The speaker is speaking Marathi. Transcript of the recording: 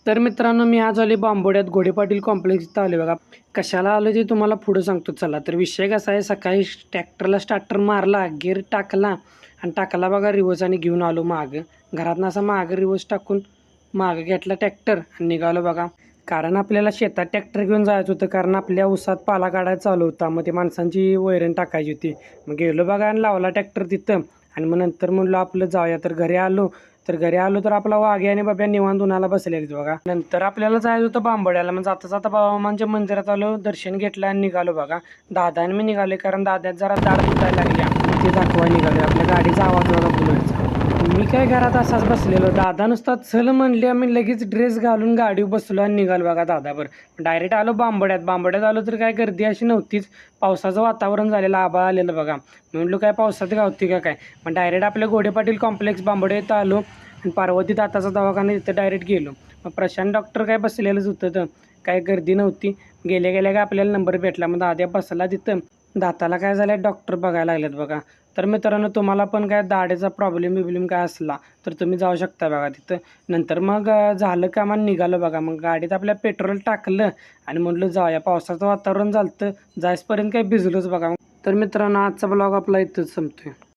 तर मित्रांनो, मी आज आले बांबोड्यात घोडे पाटील कॉम्प्लेक्स इथं आले बघा. कशाला आलो ते तुम्हाला पुढं सांगतो चला. तर विषय कसा आहे, सकाळी ट्रॅक्टरला स्टार्टर मारला, गिअर टाकला आणि टाकला बघा रिवर्स आणि घेऊन आलो मागं. घरातनं असा मागं रिवर्स टाकून मागं घेतला ट्रॅक्टर आणि निघालो बघा. कारण आपल्याला शेतात ट्रॅक्टर घेऊन जायचं होतं, कारण आपल्या ऊसात पाला काढायला चालू होता. मग ते माणसांची वैरण टाकायची होती. मग गेलो बघा आणि लावला ट्रॅक्टर तिथं आणि मग नंतर म्हणलो आपलं जाऊया. तर घरी आलो तर आपला वाघ्या आणि बाब्या निवांत उन्हाला बसलेलीत बघा. नंतर आपल्याला जायचं होतं बांबोड्याला. मग जाता जाता बाबामांच्या मंदिरात आलो, दर्शन घेतलं आणि निघालो बघा. दादा आणि मी निघाले, कारण दाद्यात जरा दाढ दुखायला लागल्या. ते दाखवाय निघालो. आपल्या गाडीचा आवाज बघा बुलेटचा. मी काय घरात असाच बसलेलो. दादा नुसता चल म्हणले, आम्ही लगेच ड्रेस घालून गाडीवर बसलो आणि निघालो बघा दादाबर. डायरेक्ट आलो बांबोड्यात आलो तर काय गर्दी अशी नव्हतीच. पावसाचं वातावरण झालेलं, आभाळ आलेलं बघा. म्हणलो काय पावसात गावती का काय. मग डायरेक्ट आपल्या घोडे पाटील कॉम्प्लेक्स बांबोड्या इथं आलो आणि पार्वती दाताचा दवाखाना तिथं डायरेक्ट गेलो. मग प्रशांत डॉक्टर काय बसलेलंच होतं, तर काय गर्दी नव्हती. गेल्या गेल्या काय आपल्याला नंबर भेटला. मग दाद्या बसला तिथं. दाताला काय झालं, डॉक्टर बघायला लागलेत बघा. तर मित्रांनो, तुम्हाला पण काय दाढेचा प्रॉब्लेम काय असला तर तुम्ही जाऊ शकता बघा तिथं. नंतर मग झालं कामाला निघालं बघा. मग गाडीत आपल्या पेट्रोल टाकलं आणि म्हटलं जाऊया. पावसाचं वातावरण झालं, जायसपर्यंत काही भिजलोच बघा. तर मित्रांनो, आजचा ब्लॉग आपला इथंच संपतोय.